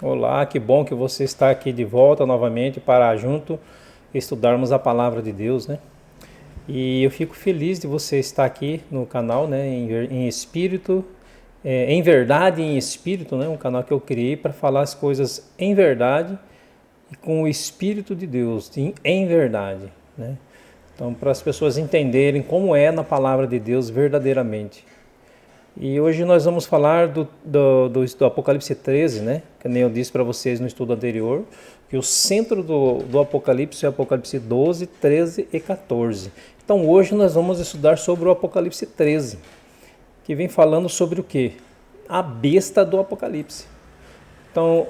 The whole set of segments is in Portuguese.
Olá, que bom que você está aqui de volta novamente para junto estudarmos a palavra de Deus, né? E eu fico feliz de você estar aqui no canal, né, em espírito, em verdade e em espírito, né? Um canal que eu criei para falar as coisas em verdade e com o Espírito de Deus, em verdade, né? Então, para as pessoas entenderem como é na palavra de Deus verdadeiramente. E hoje nós vamos falar do Apocalipse 13, né? Que nem eu disse para vocês no estudo anterior, que o centro do Apocalipse é o Apocalipse 12, 13 e 14. Então hoje nós vamos estudar sobre o Apocalipse 13, que vem falando sobre o quê? A besta do Apocalipse. Então,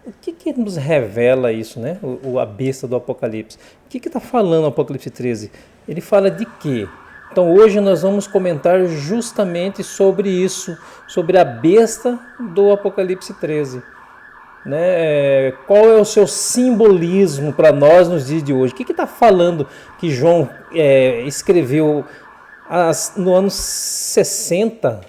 o que nos revela isso, né? A besta do Apocalipse. O que está falando o Apocalipse 13? Ele fala de quê? Então hoje nós vamos comentar justamente sobre isso, sobre a besta do Apocalipse 13. Né? Qual é o seu simbolismo para nós nos dias de hoje? O que está falando que João escreveu no ano 60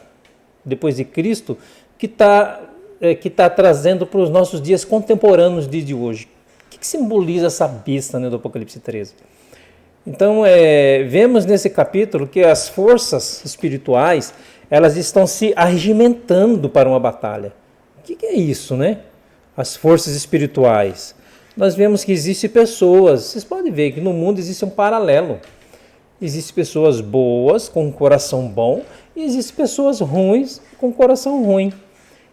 depois de Cristo, que está trazendo para os nossos dias contemporâneos, dias de hoje? O que simboliza essa besta, né, do Apocalipse 13? Então, vemos nesse capítulo que as forças espirituais, elas estão se arregimentando para uma batalha. O que é isso, né? As forças espirituais. Nós vemos que existem pessoas, vocês podem ver que no mundo existe um paralelo. Existem pessoas boas, com um coração bom, e existem pessoas ruins, com um coração ruim.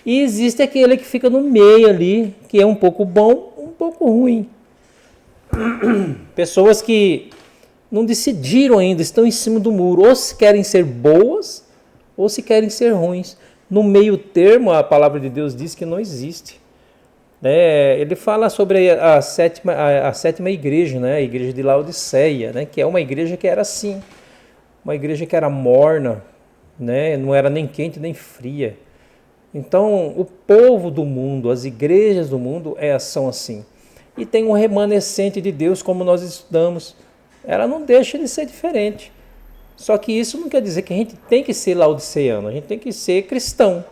E existe aquele que fica no meio ali, que é um pouco bom, um pouco ruim. Pessoas que não decidiram ainda, estão em cima do muro, ou se querem ser boas, ou se querem ser ruins. No meio termo, a palavra de Deus diz que não existe. Ele fala sobre a sétima igreja, né? A igreja de Laodiceia, né? Que é uma igreja que era assim, uma igreja que era morna, né? Não era nem quente nem fria. Então, o povo do mundo, as igrejas do mundo são assim. E tem um remanescente de Deus, como nós estudamos. Ela não deixa de ser diferente. Só que isso não quer dizer que a gente tem que ser laodiceano, a gente tem que ser cristão.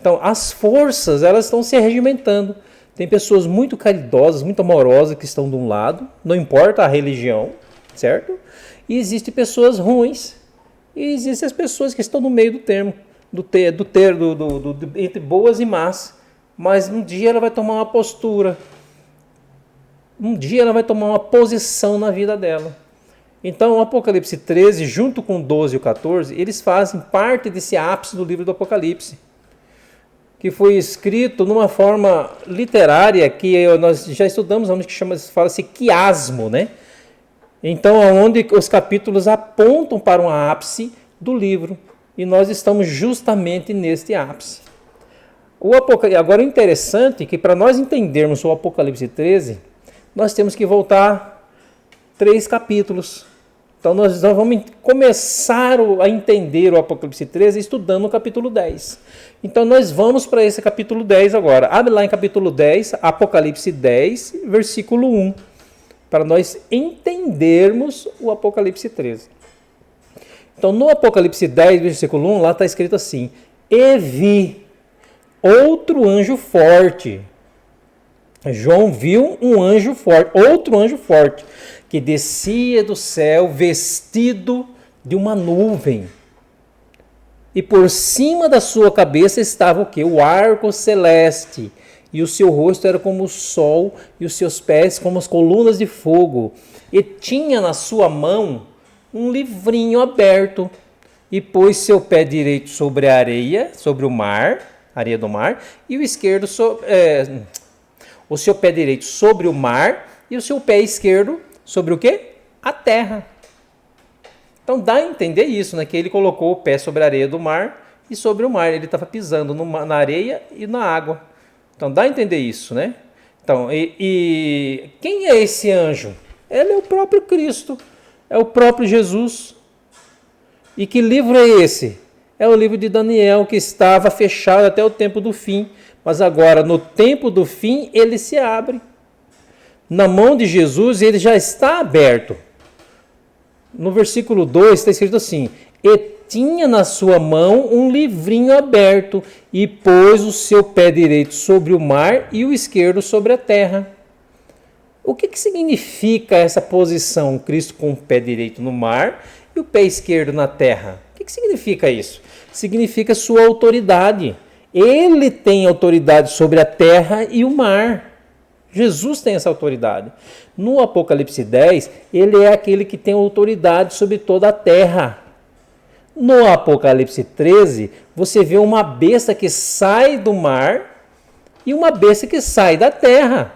Então, as forças, elas estão se regimentando. Tem pessoas muito caridosas, muito amorosas que estão de um lado, não importa a religião, certo? E existem pessoas ruins. E existem as pessoas que estão no meio do termo, entre boas e más. Mas um dia ela vai tomar uma postura. Um dia ela vai tomar uma posição na vida dela. Então o Apocalipse 13, junto com o 12 e o 14, eles fazem parte desse ápice do livro do Apocalipse, que foi escrito numa forma literária que nós já estudamos, que fala-se quiasmo, né? Então, onde os capítulos apontam para um ápice do livro, e nós estamos justamente neste ápice. Agora, o interessante é que para nós entendermos o Apocalipse 13, nós temos que voltar 3 capítulos. Então nós vamos começar a entender o Apocalipse 13 estudando o capítulo 10. Então nós vamos para esse capítulo 10 agora. Abre lá em capítulo 10, Apocalipse 10, versículo 1, para nós entendermos o Apocalipse 13. Então no Apocalipse 10, versículo 1, lá está escrito assim: E vi outro anjo forte. João viu um anjo forte, outro anjo forte, que descia do céu vestido de uma nuvem. E por cima da sua cabeça estava o quê? O arco celeste. E o seu rosto era como o sol, e os seus pés como as colunas de fogo. E tinha na sua mão um livrinho aberto. E pôs seu pé direito sobre a areia, sobre o mar, areia do mar, e o esquerdo o seu pé direito sobre o mar e o seu pé esquerdo sobre o quê? A terra. Então dá a entender isso, né? Que ele colocou o pé sobre a areia do mar e sobre o mar. Ele estava pisando na areia e na água. Então dá a entender isso, né? Então, e quem é esse anjo? Ele é o próprio Cristo, é o próprio Jesus. E que livro é esse? É o livro de Daniel, que estava fechado até o tempo do fim. Mas agora, no tempo do fim, ele se abre. Na mão de Jesus, ele já está aberto. No versículo 2 está escrito assim: E tinha na sua mão um livrinho aberto e pôs o seu pé direito sobre o mar e o esquerdo sobre a terra. O que significa essa posição? Cristo com o pé direito no mar e o pé esquerdo na terra. O que significa isso? Significa sua autoridade. Ele tem autoridade sobre a terra e o mar. Jesus tem essa autoridade. No Apocalipse 10, ele é aquele que tem autoridade sobre toda a terra. No Apocalipse 13, você vê uma besta que sai do mar e uma besta que sai da terra.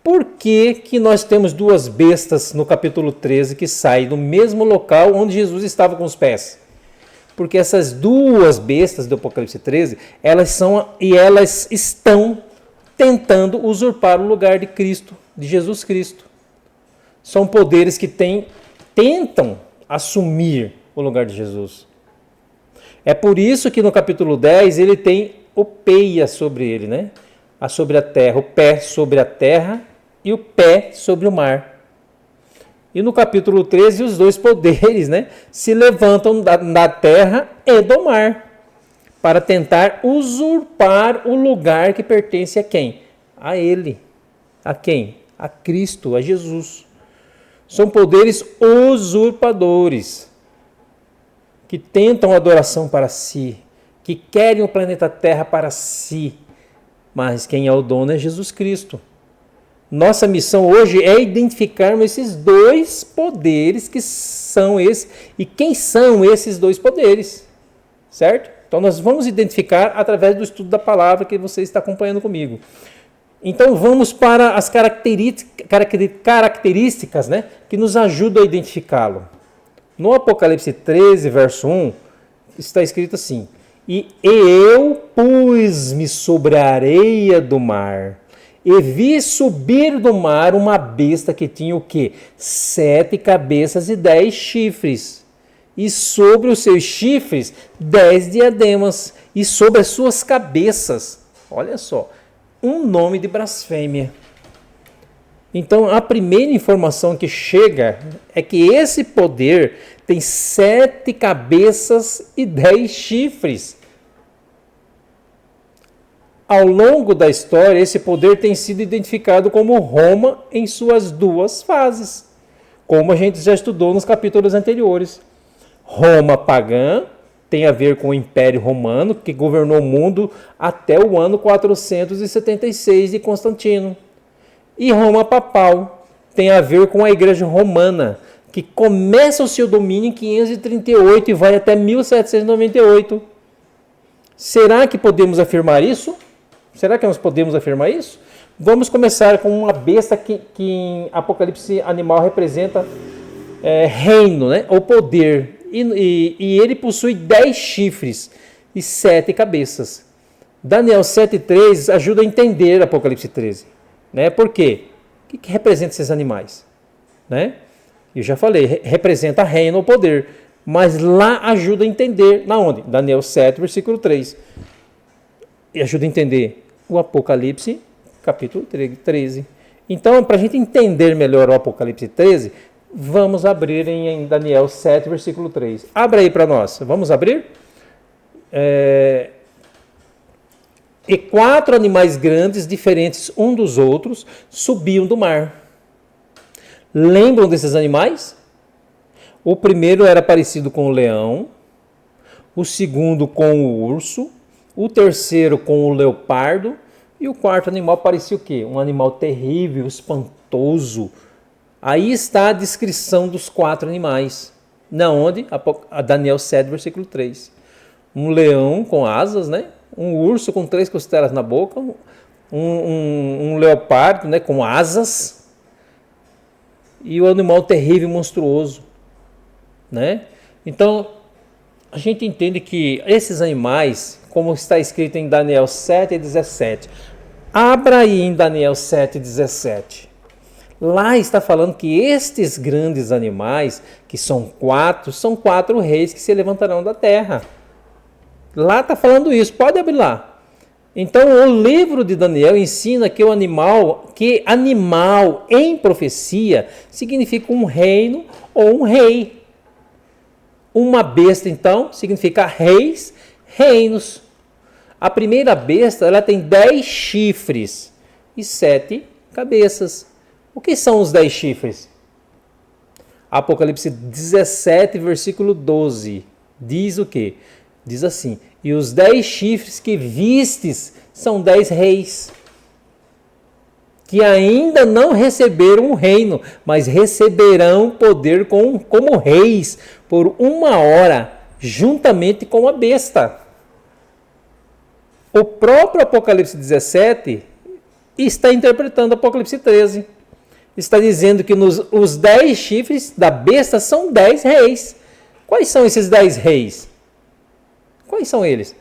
Por que nós temos duas bestas no capítulo 13 que saem do mesmo local onde Jesus estava com os pés? Porque essas duas bestas do Apocalipse 13, elas estão tentando usurpar o lugar de Cristo, de Jesus Cristo. São poderes que tentam assumir o lugar de Jesus. É por isso que no capítulo 10 ele tem o peia sobre ele, né? Sobre a terra, o pé sobre a terra e o pé sobre o mar. E no capítulo 13 os dois poderes, né, se levantam da terra e do mar para tentar usurpar o lugar que pertence a quem? A ele. A quem? A Cristo, a Jesus. São poderes usurpadores que tentam adoração para si, que querem o planeta Terra para si, mas quem é o dono é Jesus Cristo. Nossa missão hoje é identificarmos esses dois poderes que são esses e quem são esses dois poderes, certo? Então nós vamos identificar através do estudo da palavra que você está acompanhando comigo. Então vamos para as características, né, que nos ajudam a identificá-lo. No Apocalipse 13, verso 1, está escrito assim: E eu pus-me sobre a areia do mar, e vi subir do mar uma besta que tinha o quê? 7 cabeças e 10 chifres. E sobre os seus chifres, 10 diademas. E sobre as suas cabeças, olha só, um nome de blasfêmia. Então, a primeira informação que chega é que esse poder tem 7 cabeças e 10 chifres. Ao longo da história, esse poder tem sido identificado como Roma em suas duas fases, como a gente já estudou nos capítulos anteriores. Roma pagã tem a ver com o Império Romano, que governou o mundo até o ano 476 de Constantino. E Roma papal tem a ver com a Igreja Romana, que começa o seu domínio em 538 e vai até 1798. Será que podemos afirmar isso? Será que nós podemos afirmar isso? Vamos começar com uma besta que em Apocalipse animal representa reino, né? Ou poder. E ele possui 10 chifres e 7 cabeças. Daniel 7,3 ajuda a entender Apocalipse 13. Né? Por quê? O que representa esses animais? Né? Eu já falei, representa reino ou poder. Mas lá ajuda a entender. Na onde? Daniel 7, versículo 3. E ajuda a entender o Apocalipse, capítulo 13. Então, para a gente entender melhor o Apocalipse 13, vamos abrir em Daniel 7, versículo 3. Abra aí para nós. Vamos abrir? E 4 animais grandes, diferentes um dos outros, subiam do mar. Lembram desses animais? O primeiro era parecido com o leão, o segundo com o urso, o terceiro com o leopardo e o quarto animal parecia o quê? Um animal terrível, espantoso. Aí está a descrição dos 4 animais. Na onde? Daniel 7, versículo 3. Um leão com asas, né? Um urso com 3 costelas na boca, um leopardo, né, com asas, e o animal terrível e monstruoso. Né? Então, a gente entende que esses animais, como está escrito em Daniel 7:17, abra aí em Daniel 7:17. Lá está falando que estes grandes animais, que são 4 reis que se levantarão da terra. Lá está falando isso, pode abrir lá. Então o livro de Daniel ensina que animal em profecia significa um reino ou um rei. Uma besta, então, significa reis, reinos. A primeira besta, ela tem 10 chifres e 7 cabeças. O que são os 10 chifres? Apocalipse 17, versículo 12. Diz o quê? Diz assim: e os 10 chifres que vistes são 10 reis, que ainda não receberam o reino, mas receberão poder como reis por 1 hora, juntamente com a besta. O próprio Apocalipse 17 está interpretando Apocalipse 13. Está dizendo que os 10 chifres da besta são 10 reis. Quais são esses 10 reis? Quais são eles?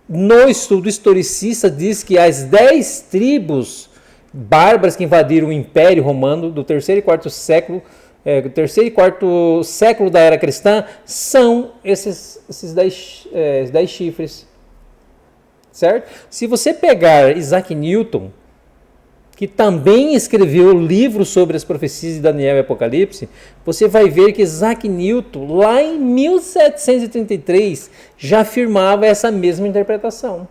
No estudo historicista diz que as 10 tribos bárbaras que invadiram o Império Romano do terceiro e quarto século, da era cristã, são esses 10 chifres. Certo? Se você pegar Isaac Newton, que também escreveu o livro sobre as profecias de Daniel e Apocalipse, você vai ver que Isaac Newton, lá em 1733, já afirmava essa mesma interpretação.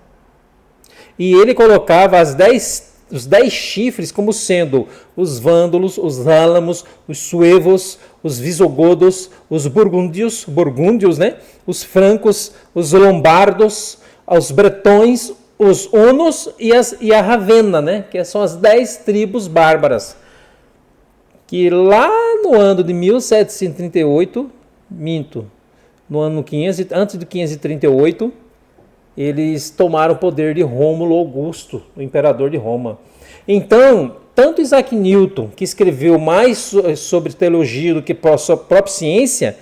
E ele colocava os 10 chifres como sendo os vândalos, os álamos, os suevos, os visigodos, os burgúndios, né? Os francos, os lombardos, os bretões, os hunos e a Ravenna, né? Que são as 10 tribos bárbaras. Que lá no ano de 1738, no ano 500, antes de 538, eles tomaram o poder de Rômulo Augusto, o imperador de Roma. Então, tanto Isaac Newton, que escreveu mais sobre teologia do que sua própria ciência,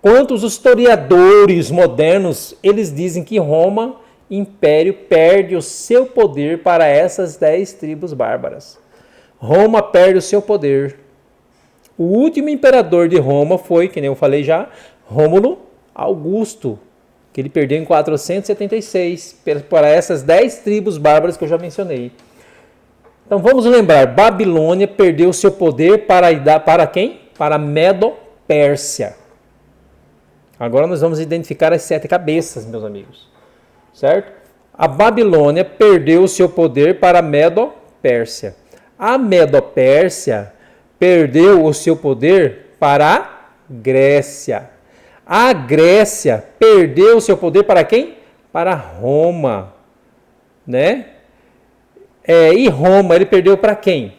quanto os historiadores modernos, eles dizem que Roma, Império, perde o seu poder para essas 10 tribos bárbaras. Roma perde o seu poder. O último imperador de Roma foi, que nem eu falei já, Rômulo Augusto, que ele perdeu em 476 para essas 10 tribos bárbaras que eu já mencionei. Então vamos lembrar, Babilônia perdeu seu poder para quem? Para Medo-Pérsia. Agora nós vamos identificar as 7 cabeças, meus amigos. Certo? A Babilônia perdeu o seu poder para a Medo-Pérsia. A Medo-Pérsia perdeu o seu poder para a Grécia. A Grécia perdeu o seu poder para quem? Para Roma. Né? E Roma, ele perdeu para quem?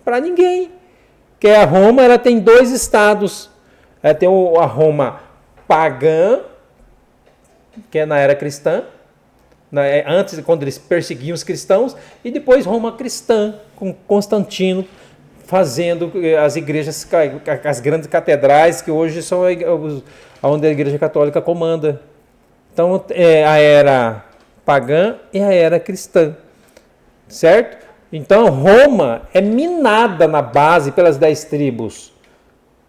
Para ninguém. Porque a Roma, ela tem 2 estados. Ela tem a Roma pagã, que é na era cristã, antes, quando eles perseguiam os cristãos, e depois Roma cristã, com Constantino fazendo as igrejas, as grandes catedrais, que hoje são onde a igreja católica comanda. Então, a era pagã e a era cristã, certo? Então, Roma é minada na base pelas 10 tribos.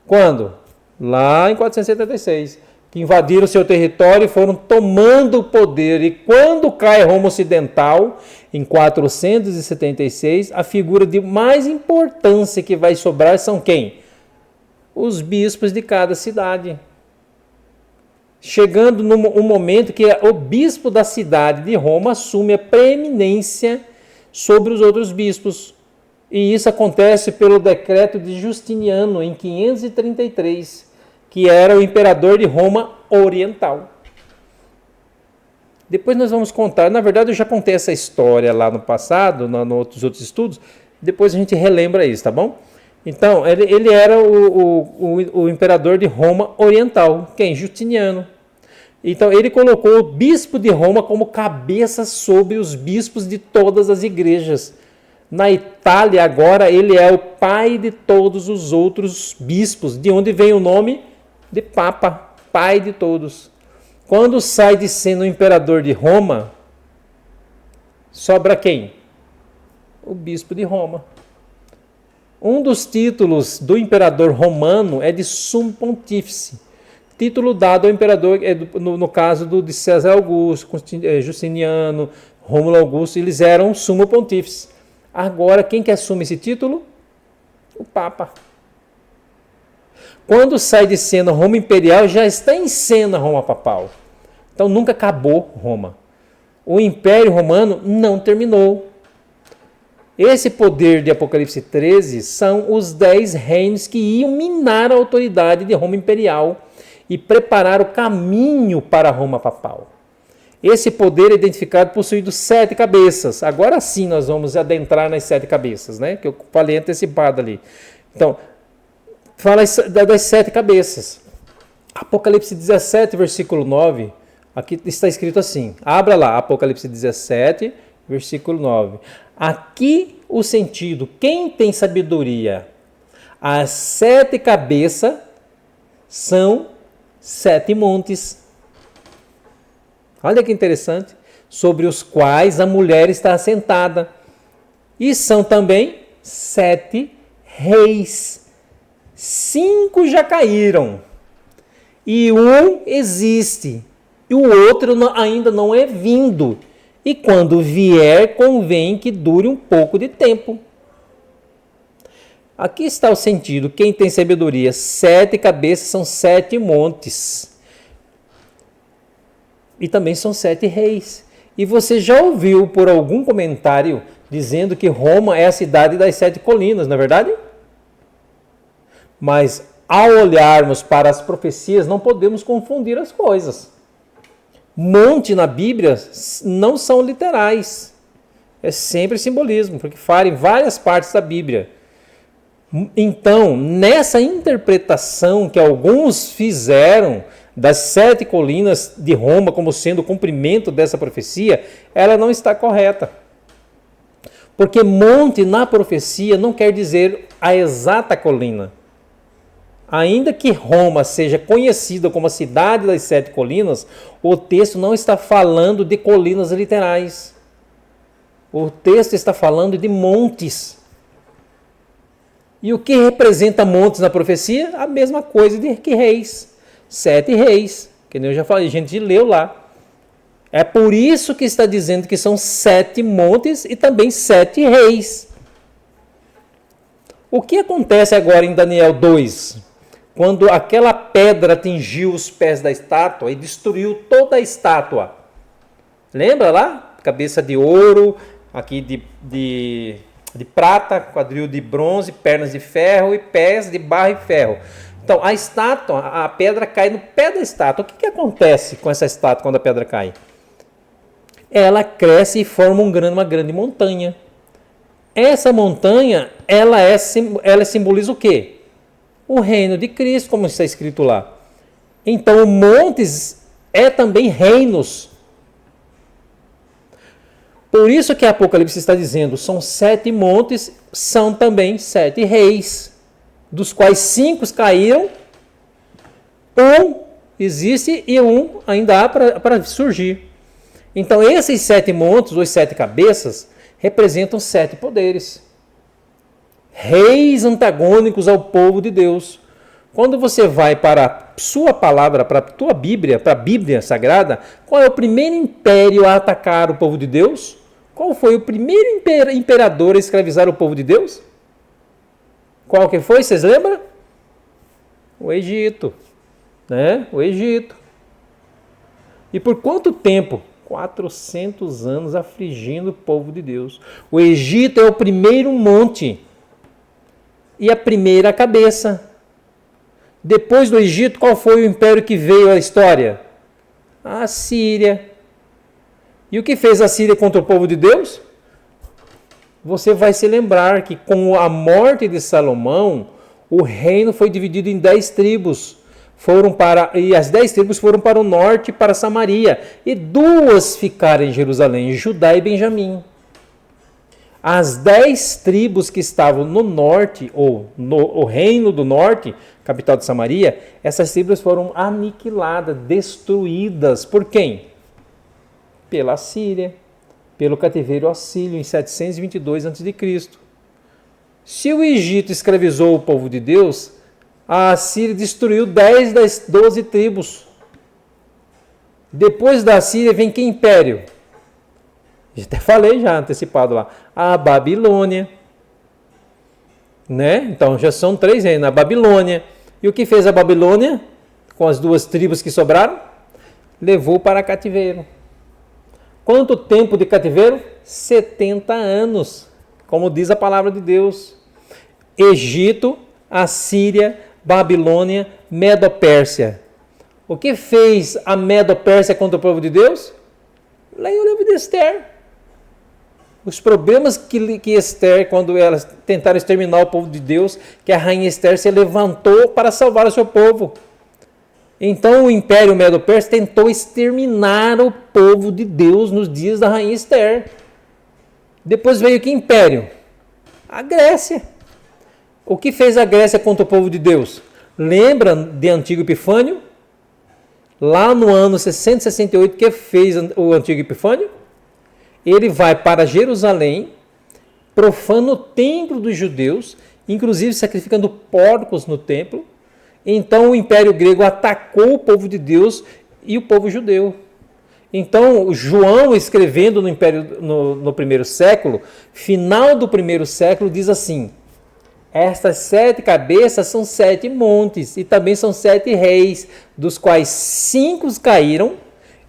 Quando? Lá em 476. Que invadiram seu território e foram tomando o poder. E quando cai Roma Ocidental, em 476, a figura de mais importância que vai sobrar são quem? Os bispos de cada cidade. Chegando num momento que o bispo da cidade de Roma assume a preeminência sobre os outros bispos. E isso acontece pelo decreto de Justiniano, em 533, que era o imperador de Roma Oriental. Depois nós vamos contar, na verdade eu já contei essa história lá no passado, nos outros estudos, depois a gente relembra isso, tá bom? Então, ele era o imperador de Roma Oriental, quem? Justiniano. Então, ele colocou o bispo de Roma como cabeça sobre os bispos de todas as igrejas. Na Itália, agora, ele é o pai de todos os outros bispos, de onde vem o nome de Papa, pai de todos. Quando sai de cena o imperador de Roma, sobra quem? O bispo de Roma. Um dos títulos do imperador romano é de Sumo Pontífice, título dado ao imperador, no caso de César Augusto, Justiniano, Rômulo Augusto, eles eram Sumo Pontífice. Agora, quem que assume esse título? O Papa. Quando sai de cena Roma Imperial, já está em cena Roma Papal. Então nunca acabou Roma. O Império Romano não terminou. Esse poder de Apocalipse 13 são os 10 reinos que iam minar a autoridade de Roma Imperial e preparar o caminho para Roma Papal. Esse poder é identificado possuindo 7 cabeças. Agora sim nós vamos adentrar nas 7 cabeças, né? Que eu falei antecipado ali. Então, fala das 7 cabeças. Apocalipse 17, versículo 9, aqui está escrito assim. Abra lá, Apocalipse 17, versículo 9. Aqui o sentido, quem tem sabedoria? As 7 cabeças são 7 montes. Olha que interessante. Sobre os quais a mulher está assentada. E são também 7 reis. 5 já caíram. E um existe. E o outro ainda não é vindo. E quando vier, convém que dure um pouco de tempo. Aqui está o sentido. Quem tem sabedoria? 7 cabeças são 7 montes. E também são 7 reis. E você já ouviu por algum comentário dizendo que Roma é a cidade das 7 colinas, não é verdade? Mas ao olharmos para as profecias, não podemos confundir as coisas. Monte na Bíblia não são literais. É sempre simbolismo, porque fala em várias partes da Bíblia. Então, nessa interpretação que alguns fizeram das 7 colinas de Roma como sendo o cumprimento dessa profecia, ela não está correta. Porque monte na profecia não quer dizer a exata colina. Ainda que Roma seja conhecida como a cidade das 7 colinas, o texto não está falando de colinas literais. O texto está falando de montes. E o que representa montes na profecia? A mesma coisa que reis. 7 reis, que nem eu já falei, a gente leu lá. É por isso que está dizendo que são 7 montes e também 7 reis. O que acontece agora em Daniel 2? Quando aquela pedra atingiu os pés da estátua e destruiu toda a estátua. Lembra lá? Cabeça de ouro, aqui de prata, quadril de bronze, pernas de ferro e pés de barro e ferro. Então, a estátua, a pedra cai no pé da estátua. O que acontece com essa estátua quando a pedra cai? Ela cresce e forma uma grande montanha. Essa montanha, ela simboliza o quê? O reino de Cristo, como está escrito lá. Então, montes é também reinos. Por isso que Apocalipse está dizendo, são 7 montes, são também 7 reis, dos quais 5 caíram, um existe e um ainda há para surgir. Então, esses 7 montes, ou 7 cabeças, representam 7 poderes. Reis antagônicos ao povo de Deus. Quando você vai para a sua palavra, para a tua Bíblia, para a Bíblia Sagrada, qual é o primeiro império a atacar o povo de Deus? Qual foi o primeiro imperador a escravizar o povo de Deus? Qual que foi? Vocês lembram? O Egito. Né? O Egito. E por quanto tempo? 400 anos afligindo o povo de Deus. O Egito é o primeiro monte e a primeira cabeça. Depois do Egito, qual foi o império que veio à história? A Síria. E o que fez a Síria contra o povo de Deus? Você vai se lembrar que com a morte de Salomão, o reino foi dividido em 10 tribos. E as 10 tribos foram para o norte, para Samaria. E 2 ficaram em Jerusalém, Judá e Benjamim. As 10 tribos que estavam no norte, ou no reino do norte, capital de Samaria, essas tribos foram aniquiladas, destruídas. Por quem? Pela Síria, pelo cativeiro assírio em 722 a.C. Se o Egito escravizou o povo de Deus, a Síria destruiu 10 das 12 tribos. Depois da Síria vem que império? Eu até falei já antecipado lá. A Babilônia. Né? Então já são 3 reinos. A Babilônia. E o que fez a Babilônia, com as 2 tribos que sobraram? Levou para cativeiro. Quanto tempo de cativeiro? 70 anos, como diz a palavra de Deus. Egito, Assíria, Babilônia, Medo-Pérsia. O que fez a Medo-Pérsia contra o povo de Deus? Leia o livro de Esther. Os problemas que Esther, quando elas tentaram exterminar o povo de Deus, que a rainha Esther se levantou para salvar o seu povo. Então o Império Medo-Persa tentou exterminar o povo de Deus nos dias da rainha Esther. Depois veio que império? A Grécia. O que fez a Grécia contra o povo de Deus? Lembra de Antíoco Epifânio? Lá no ano 668, que fez o Antíoco Epifânio? Ele vai para Jerusalém, profana o templo dos judeus, inclusive sacrificando porcos no templo. Então o Império Grego atacou o povo de Deus e o povo judeu. Então João, escrevendo no primeiro século, final do primeiro século, diz assim: estas 7 cabeças são 7 montes e também são 7 reis, dos quais 5 caíram: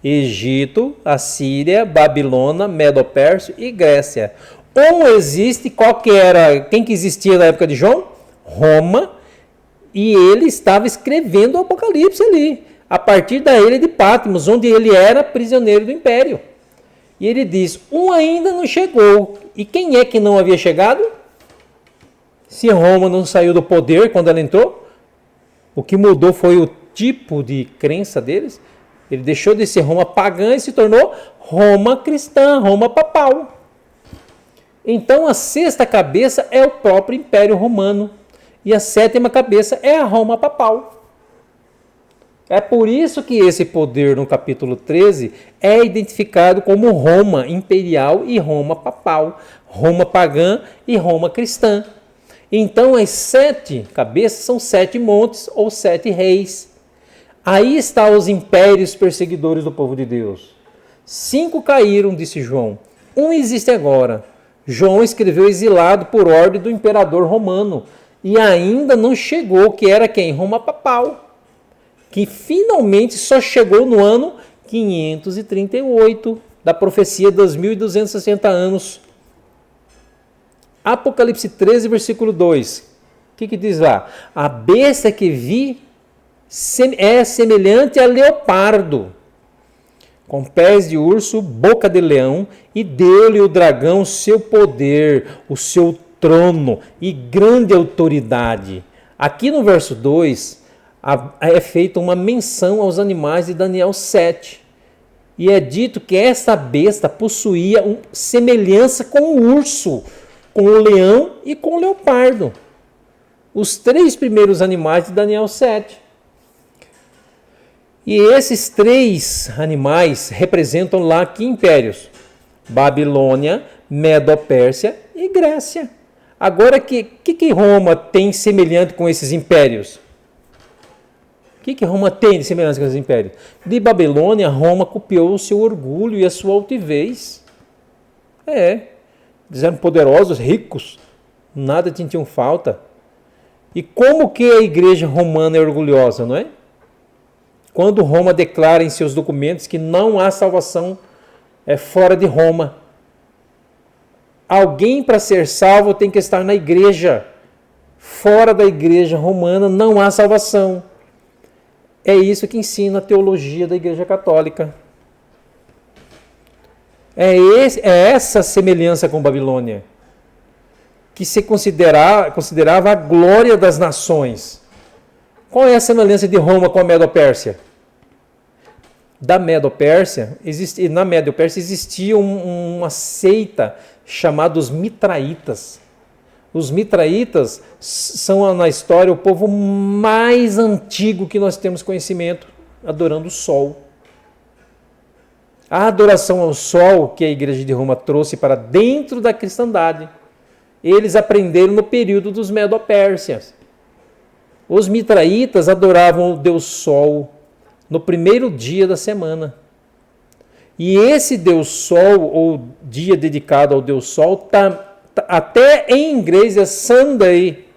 Egito, Assíria, Babilônia, Medo-Pérsia e Grécia. Existe, quem que existia na época de João? Roma. E ele estava escrevendo o Apocalipse ali, a partir da ilha de Patmos, onde ele era prisioneiro do império. E ele diz: ainda não chegou. E quem é que não havia chegado? Se Roma não saiu do poder quando ela entrou, o que mudou foi o tipo de crença deles. Ele deixou de ser Roma pagã e se tornou Roma cristã, Roma papal. Então a 6ª cabeça é o próprio Império Romano. E a 7ª cabeça é a Roma papal. É por isso que esse poder, no capítulo 13, é identificado como Roma imperial e Roma papal, Roma pagã e Roma cristã. Então, as 7 cabeças são 7 montes ou 7 reis. Aí estão os impérios perseguidores do povo de Deus. 5 caíram, disse João. 1 existe agora. João escreveu exilado por ordem do imperador romano. E ainda não chegou, que era quem? Roma papal, que finalmente só chegou no ano 538, da profecia dos 1260 anos. Apocalipse 13, versículo 2. O que diz lá? A besta que vi é semelhante a leopardo, com pés de urso, boca de leão, e deu-lhe o dragão seu poder, o seu trono e grande autoridade. Aqui no verso 2 é feita uma menção aos animais de Daniel 7. E é dito que essa besta possuía semelhança com o urso, com o leão e com o leopardo. Os 3 primeiros animais de Daniel 7. E esses 3 animais representam lá que impérios? Babilônia, Medo-Pérsia e Grécia. Agora, o que Roma tem semelhante com esses impérios? O que Roma tem de semelhança com esses impérios? De Babilônia, Roma copiou o seu orgulho e a sua altivez. Eles eram poderosos, ricos, nada tinham falta. E como que a igreja romana é orgulhosa, não é? Quando Roma declara em seus documentos que não há salvação fora de Roma. Alguém, para ser salvo, tem que estar na igreja. Fora da igreja romana não há salvação. É isso que ensina a teologia da Igreja Católica. É essa semelhança com Babilônia, que se considerava a glória das nações. Qual é a semelhança de Roma com a Medo-Pérsia? Na Medo-Pérsia existia uma seita chamada os Mitraitas. Os Mitraitas são, na história, o povo mais antigo que nós temos conhecimento, adorando o sol. A adoração ao sol que a Igreja de Roma trouxe para dentro da cristandade, eles aprenderam no período dos Medo-Pérsias. Os Mitraitas adoravam o Deus Sol no primeiro dia da semana. E esse Deus Sol, ou dia dedicado ao Deus Sol, até em inglês é Sunday.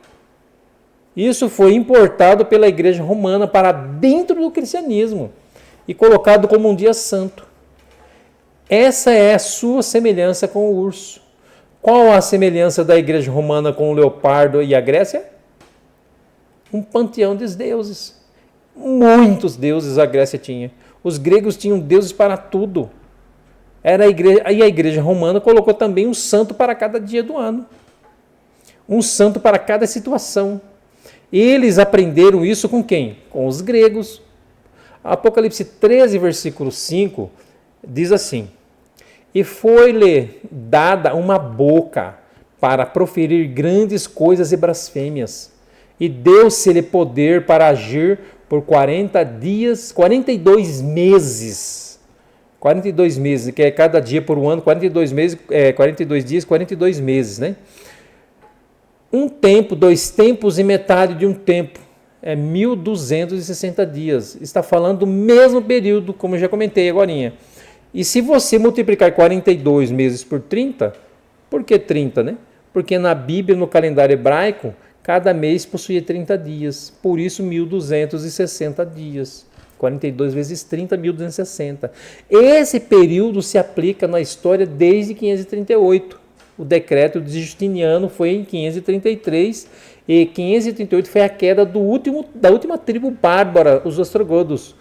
Isso foi importado pela Igreja Romana para dentro do cristianismo e colocado como um dia santo. Essa é a sua semelhança com o urso. Qual a semelhança da Igreja Romana com o leopardo e a Grécia? Um panteão de deuses. Muitos deuses a Grécia tinha. Os gregos tinham deuses para tudo. Era a igreja, e a Igreja Romana colocou também um santo para cada dia do ano. Um santo para cada situação. Eles aprenderam isso com quem? Com os gregos. Apocalipse 13, versículo 5, diz assim: e foi-lhe dada uma boca para proferir grandes coisas e blasfêmias, e deu-se-lhe poder para agir por 42 meses. 42 meses, que é cada dia por um ano, 42 meses, 42 dias, 42 meses, né? Um tempo, 2 tempos e metade de um tempo. É 1.260 dias. Está falando do mesmo período, como eu já comentei agora. E se você multiplicar 42 meses por 30, por que 30, né? Porque na Bíblia, no calendário hebraico, cada mês possuía 30 dias. Por isso, 1.260 dias. 42 vezes 30, 1.260. Esse período se aplica na história desde 538. O decreto de Justiniano foi em 533 e 538 foi a queda da última tribo bárbara, os ostrogodos.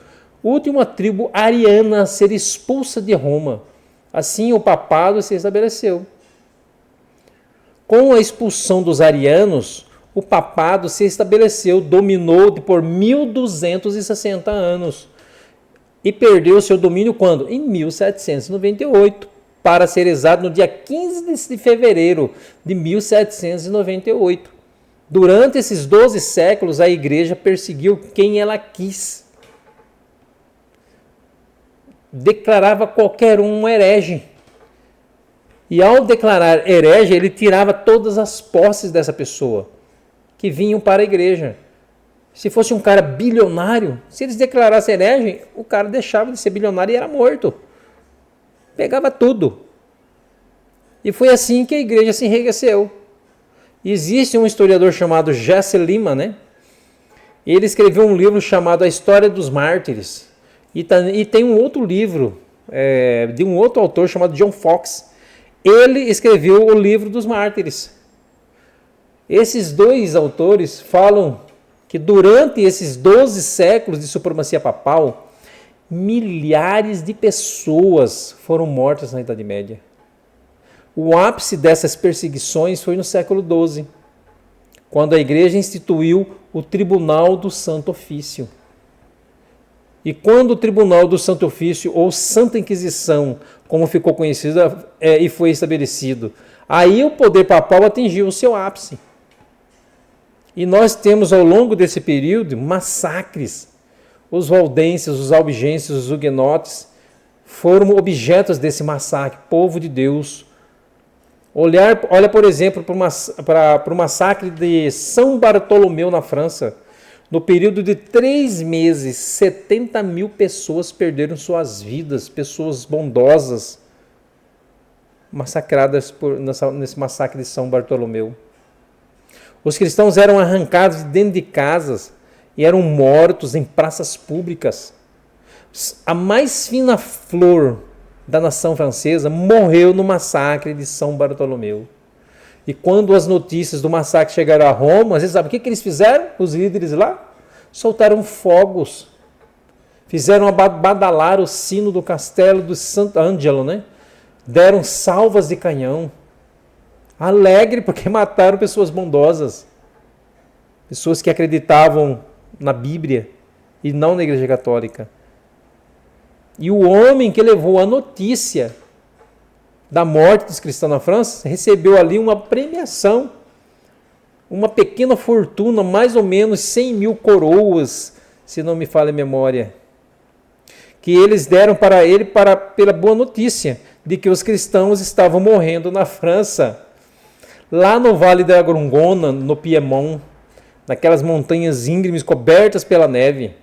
Última tribo ariana a ser expulsa de Roma. Assim o papado se estabeleceu. Com a expulsão dos arianos, o papado se estabeleceu, dominou por 1.260 anos. E perdeu seu domínio quando? Em 1798. Para ser exato, no dia 15 de fevereiro de 1798. Durante esses 12 séculos, a igreja perseguiu quem ela quis. Declarava qualquer um herege. E ao declarar herege, ele tirava todas as posses dessa pessoa que vinham para a igreja. Se fosse um cara bilionário, se eles declarassem herege, o cara deixava de ser bilionário e era morto. Pegava tudo. E foi assim que a igreja se enriqueceu. Existe um historiador chamado Jesse Lima, né? Ele escreveu um livro chamado A História dos Mártires. E tem um outro livro de um outro autor chamado John Fox. Ele escreveu o livro dos Mártires. Esses dois autores falam que durante esses 12 séculos de supremacia papal, milhares de pessoas foram mortas na Idade Média. O ápice dessas perseguições foi no século XII, quando a igreja instituiu o Tribunal do Santo Ofício. E quando o Tribunal do Santo Ofício, ou Santa Inquisição, como ficou conhecida, e foi estabelecido, aí o poder papal atingiu o seu ápice. E nós temos ao longo desse período massacres. Os valdenses, os albigenses, os huguenotes foram objetos desse massacre, povo de Deus. Olha, por exemplo, para o massacre de São Bartolomeu na França. No período de 3 meses, 70 mil pessoas perderam suas vidas, pessoas bondosas, massacradas nesse massacre de São Bartolomeu. Os cristãos eram arrancados de dentro de casas e eram mortos em praças públicas. A mais fina flor da nação francesa morreu no massacre de São Bartolomeu. E quando as notícias do massacre chegaram a Roma, vocês sabem o que eles fizeram? Os líderes lá soltaram fogos. Fizeram badalar o sino do castelo do Sant'Angelo, né? Deram salvas de canhão. Alegre porque mataram pessoas bondosas. Pessoas que acreditavam na Bíblia e não na Igreja Católica. E o homem que levou a notícia da morte dos cristãos na França recebeu ali uma premiação, uma pequena fortuna, mais ou menos 100 mil coroas, se não me falha a memória, que eles deram para ele pela boa notícia de que os cristãos estavam morrendo na França, lá no Vale da Grongona, no Piemont, naquelas montanhas íngremes cobertas pela neve.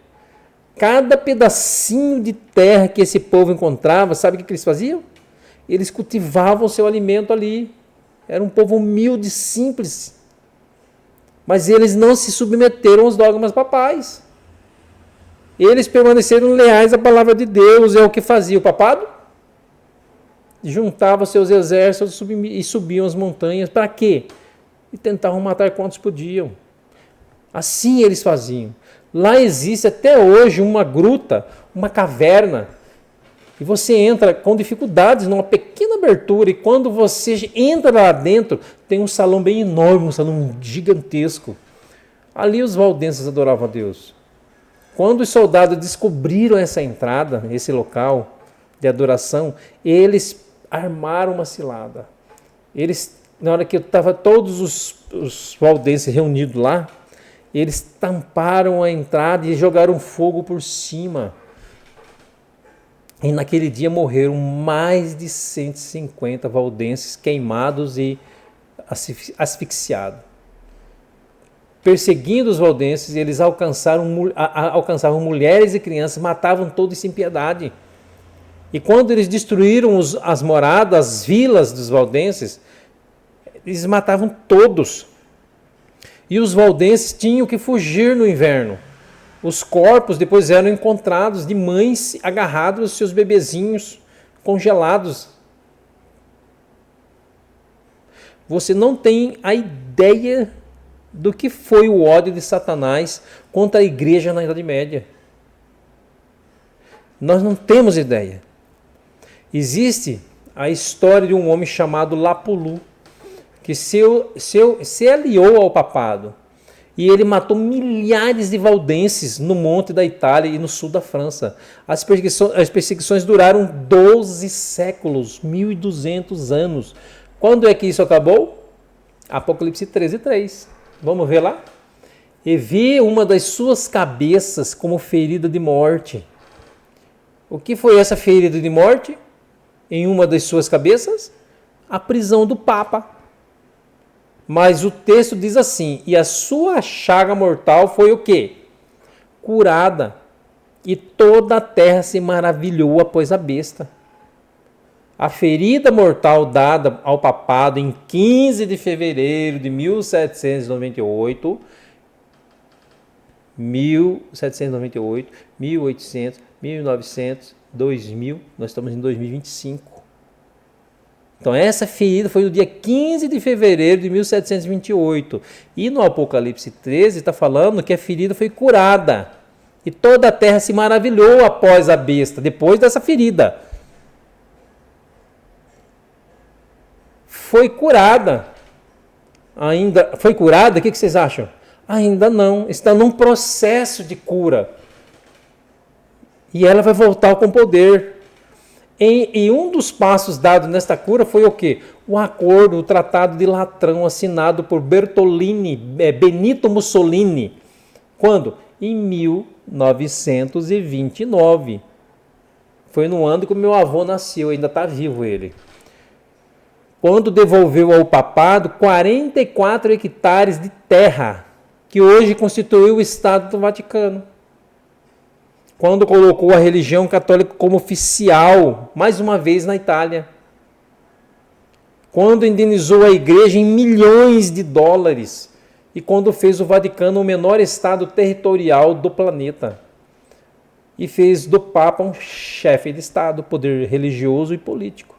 Cada pedacinho de terra que esse povo encontrava, sabe o que eles faziam? Eles cultivavam o seu alimento ali. Era um povo humilde, simples. Mas eles não se submeteram aos dogmas papais. Eles permaneceram leais à palavra de Deus. É o que fazia o papado? Juntava seus exércitos e subiam as montanhas. Para quê? E tentavam matar quantos podiam. Assim eles faziam. Lá existe até hoje uma gruta, uma caverna. E você entra com dificuldades numa pequena abertura. E quando você entra lá dentro, tem um salão bem enorme, um salão gigantesco. Ali os valdenses adoravam a Deus. Quando os soldados descobriram essa entrada, esse local de adoração, eles armaram uma cilada. Na hora que estavam todos os valdenses reunidos lá, eles tamparam a entrada e jogaram fogo por cima. E naquele dia morreram mais de 150 valdenses queimados e asfixiados. Perseguindo os valdenses, eles alcançavam mulheres e crianças, matavam todos sem piedade. E quando eles destruíram as moradas, as vilas dos valdenses, eles matavam todos. E os valdenses tinham que fugir no inverno. Os corpos depois eram encontrados de mães agarrados aos seus bebezinhos congelados. Você não tem a ideia do que foi o ódio de Satanás contra a igreja na Idade Média. Nós não temos ideia. Existe a história de um homem chamado Lapulu, que se aliou ao papado. E ele matou milhares de valdenses no monte da Itália e no sul da França. As perseguições duraram 12 séculos, 1200 anos. Quando é que isso acabou? Apocalipse 13:3. Vamos ver lá? E vi uma das suas cabeças como ferida de morte. O que foi essa ferida de morte? Em uma das suas cabeças? A prisão do Papa. Mas o texto diz assim: e a sua chaga mortal foi o quê? Curada. E toda a terra se maravilhou após a besta. A ferida mortal dada ao papado em 15 de fevereiro de 1798, 1800, 1900, 2000, nós estamos em 2025. Então essa ferida foi no dia 15 de fevereiro de 1728. E no Apocalipse 13 está falando que a ferida foi curada. E toda a terra se maravilhou após a besta, depois dessa ferida. Foi curada. Ainda foi curada? O que vocês acham? Ainda não. Está num processo de cura. E ela vai voltar com poder. E um dos passos dados nesta cura foi o quê? O acordo, o Tratado de Latrão, assinado por Benito Mussolini. Quando? Em 1929. Foi no ano que o meu avô nasceu, ainda está vivo ele. Quando devolveu ao papado 44 hectares de terra, que hoje constituiu o Estado do Vaticano. Quando colocou a religião católica como oficial, mais uma vez na Itália. Quando indenizou a igreja em milhões de dólares. E quando fez o Vaticano o menor estado territorial do planeta. E fez do Papa um chefe de Estado, poder religioso e político.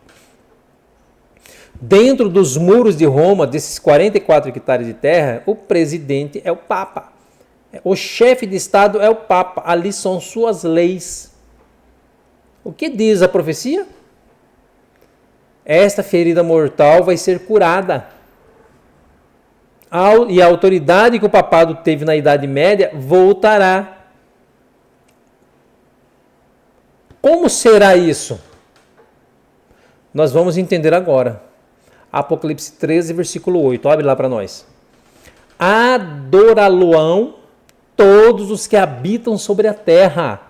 Dentro dos muros de Roma, desses 44 hectares de terra, o presidente é o Papa. O chefe de Estado é o Papa. Ali são suas leis. O que diz a profecia? Esta ferida mortal vai ser curada. E a autoridade que o papado teve na Idade Média voltará. Como será isso? Nós vamos entender agora. Apocalipse 13, versículo 8. Abre lá para nós. Adorá-lo-ão todos os que habitam sobre a terra.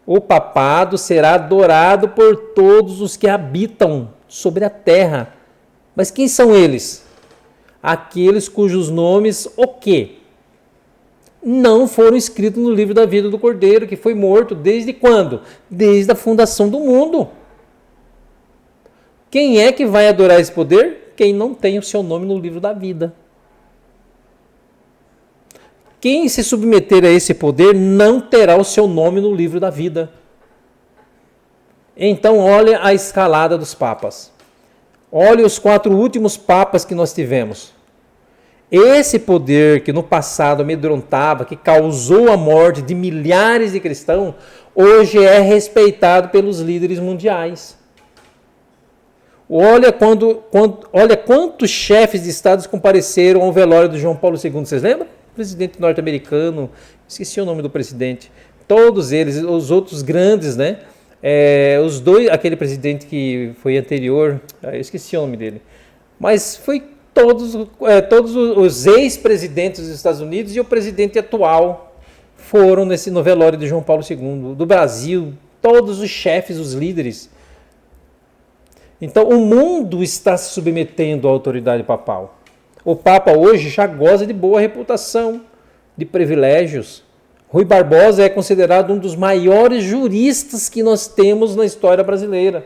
O papado será adorado por todos os que habitam sobre a terra. Mas quem são eles? Aqueles cujos nomes, o quê? Não foram escritos no livro da vida do Cordeiro, que foi morto desde quando? Desde a fundação do mundo. Quem é que vai adorar esse poder? quem não tem o seu nome no livro da vida. Quem se submeter a esse poder não terá o seu nome no livro da vida. Então, olha a escalada dos papas. Olha os 4 últimos papas que nós tivemos. Esse poder que no passado amedrontava, que causou a morte de milhares de cristãos, hoje é respeitado pelos líderes mundiais. Olha quantos chefes de estados compareceram ao velório do João Paulo II, vocês lembram? Presidente norte-americano, esqueci o nome do presidente. Todos eles, os outros grandes, né? Os dois, aquele presidente que foi anterior, eu esqueci o nome dele. Mas foi todos os ex-presidentes dos Estados Unidos e o presidente atual foram no velório de João Paulo II. Do Brasil, todos os chefes, os líderes. Então, o mundo está se submetendo à autoridade papal. O Papa hoje já goza de boa reputação, de privilégios. Rui Barbosa é considerado um dos maiores juristas que nós temos na história brasileira.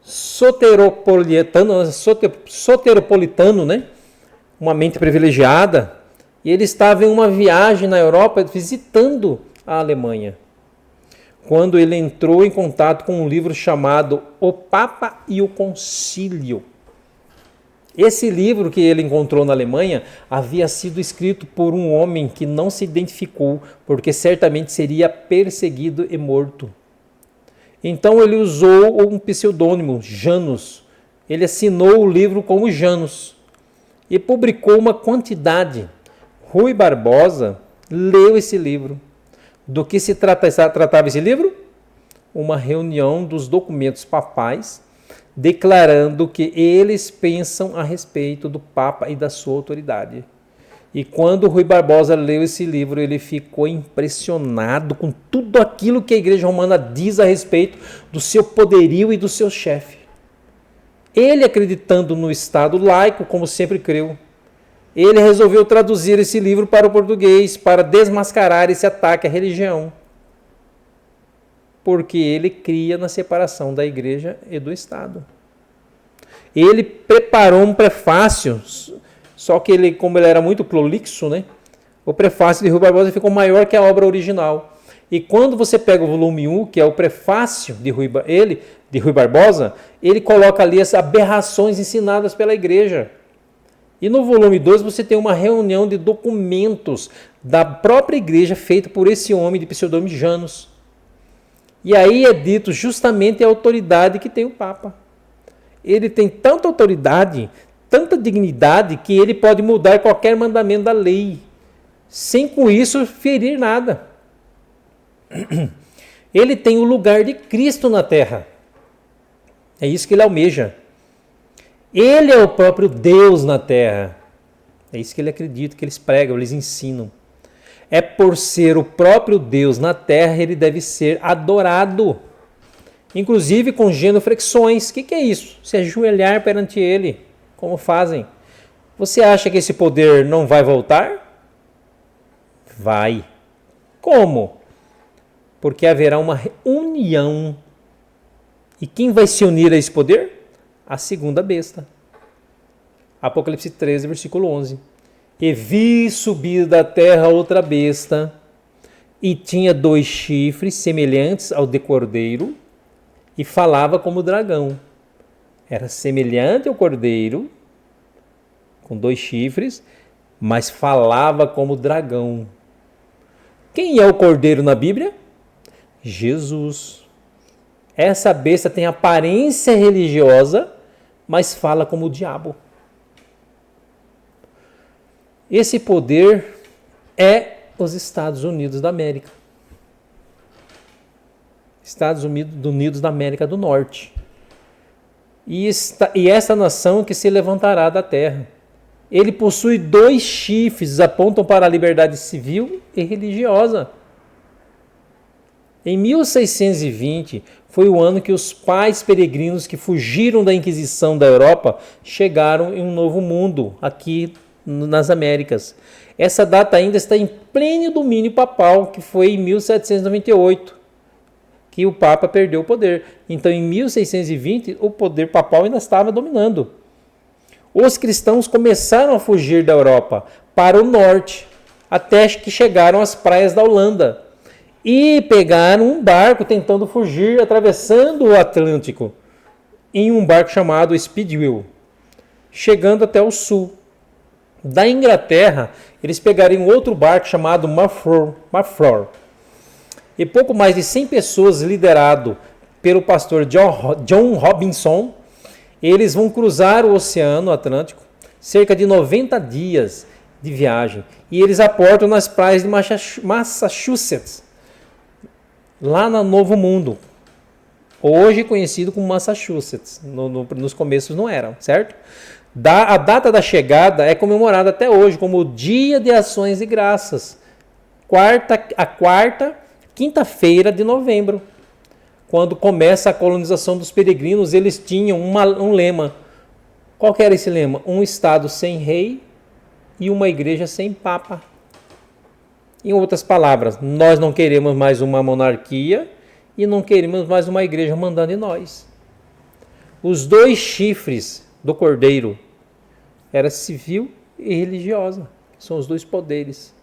Soteropolitano, né? Uma mente privilegiada. E ele estava em uma viagem na Europa visitando a Alemanha, quando ele entrou em contato com um livro chamado O Papa e o Concílio. Esse livro que ele encontrou na Alemanha havia sido escrito por um homem que não se identificou, porque certamente seria perseguido e morto. Então ele usou um pseudônimo, Janus. Ele assinou o livro como Janus e publicou uma quantidade. Rui Barbosa leu esse livro. Do que se tratava esse livro? Uma reunião dos documentos papais, declarando que eles pensam a respeito do Papa e da sua autoridade. E quando Rui Barbosa leu esse livro, ele ficou impressionado com tudo aquilo que a Igreja Romana diz a respeito do seu poderio e do seu chefe. Ele, acreditando no Estado laico, como sempre creu, ele resolveu traduzir esse livro para o português para desmascarar esse ataque à religião. Porque ele cria na separação da Igreja e do Estado. Ele preparou um prefácio, só que ele, como ele era muito prolixo, né? O prefácio de Rui Barbosa ficou maior que a obra original. E quando você pega o volume 1, que é o prefácio de Rui Barbosa, ele coloca ali as aberrações ensinadas pela Igreja. E no volume 2 você tem uma reunião de documentos da própria igreja feita por esse homem de pseudônimo Janus. E aí é dito justamente a autoridade que tem o Papa. Ele tem tanta autoridade, tanta dignidade, que ele pode mudar qualquer mandamento da lei, sem com isso ferir nada. Ele tem o lugar de Cristo na terra. É isso que ele almeja. Ele é o próprio Deus na terra. É isso que ele acredita, que eles pregam, eles ensinam. É por ser o próprio Deus na terra, ele deve ser adorado. Inclusive com genuflexões. O que é isso? Se ajoelhar perante ele, como fazem. Você acha que esse poder não vai voltar? Vai. Como? Porque haverá uma união. E quem vai se unir a esse poder? A segunda besta. Apocalipse 13, versículo 11. E vi subir da terra outra besta, e tinha 2 chifres semelhantes ao de cordeiro, e falava como dragão. Era semelhante ao cordeiro, com 2 chifres, mas falava como dragão. Quem é o cordeiro na Bíblia? Jesus. Essa besta tem aparência religiosa, mas fala como o diabo. Esse poder é os Estados Unidos da América. Estados Unidos da América do Norte. E essa nação que se levantará da terra. Ele possui 2 chifres, apontam para a liberdade civil e religiosa. Em 1620, foi o ano que os pais peregrinos que fugiram da Inquisição da Europa chegaram em um novo mundo, aqui nas Américas. Essa data ainda está em pleno domínio papal, que foi em 1798, que o Papa perdeu o poder. Então, em 1620, o poder papal ainda estava dominando. os cristãos começaram a fugir da Europa para o norte, até que chegaram às praias da Holanda e pegaram um barco tentando fugir, atravessando o Atlântico, em um barco chamado Speedwell, chegando até o sul. Da Inglaterra, eles pegaram um outro barco chamado Mayflower. E pouco mais de 100 pessoas, liderado pelo pastor John Robinson, eles vão cruzar o Oceano Atlântico, cerca de 90 dias de viagem, e eles aportam nas praias de Massachusetts, lá no Novo Mundo, hoje conhecido como Massachusetts, nos começos não era, certo? A data da chegada é comemorada até hoje como o Dia de Ações e Graças, quinta-feira de novembro. Quando começa a colonização dos peregrinos, eles tinham um lema. Qual que era esse lema? Um estado sem rei e uma igreja sem papa. Em outras palavras, nós não queremos mais uma monarquia e não queremos mais uma igreja mandando em nós. Os 2 chifres do cordeiro era civil e religiosa, que são os 2 poderes.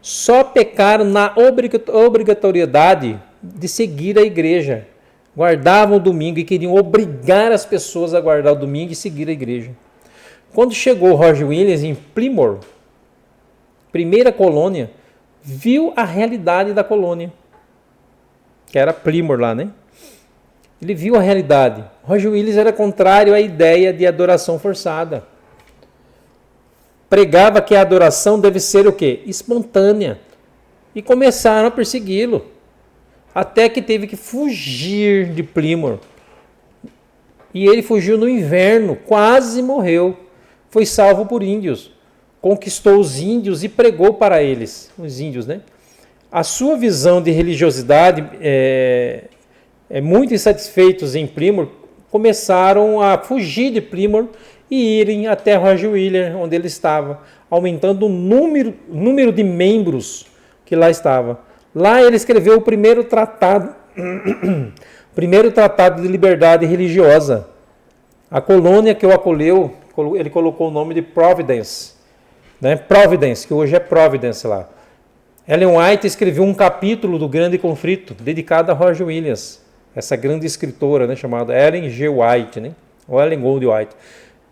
Só pecaram na obrigatoriedade de seguir a igreja. Guardavam o domingo e queriam obrigar as pessoas a guardar o domingo e seguir a igreja. Quando chegou Roger Williams em Plymouth, primeira colônia, viu a realidade da colônia, que era Plymouth lá, né? Ele viu a realidade. Roger Williams era contrário à ideia de adoração forçada. Pregava que a adoração deve ser o quê? Espontânea. E começaram a persegui-lo. Até que teve que fugir de Plymouth. E ele fugiu no inverno, quase morreu. Foi salvo por índios. Conquistou os índios e pregou para eles, os índios, né? A sua visão de religiosidade, muito insatisfeitos em Plymouth, começaram a fugir de Plymouth e irem até Roger Williams, onde ele estava, aumentando o número de membros que lá estava. Lá ele escreveu o primeiro tratado de liberdade religiosa. A colônia que o acolheu, ele colocou o nome de Providence, né? Providence, que hoje é Providence lá. Ellen White escreveu um capítulo do Grande Conflito, dedicado a Roger Williams, essa grande escritora, né, chamada Ellen G. White, né? Ou Ellen Gold White.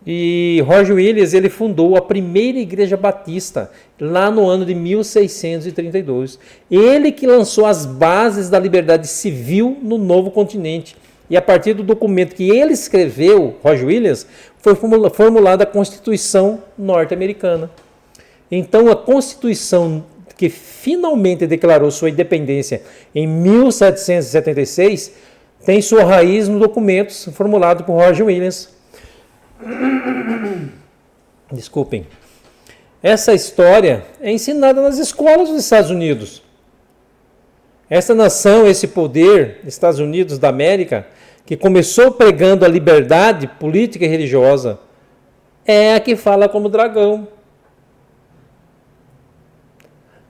E Roger Williams, ele fundou a primeira igreja batista lá no ano de 1632. Ele que lançou as bases da liberdade civil no novo continente. E a partir do documento que ele escreveu, Roger Williams, foi formulada a Constituição norte-americana. Então, a Constituição que finalmente declarou sua independência em 1776 tem sua raiz no documento formulado por Roger Williams. Desculpem. Essa história é ensinada nas escolas dos Estados Unidos. Essa nação, esse poder, Estados Unidos da América, que começou pregando a liberdade política e religiosa, é a que fala como dragão.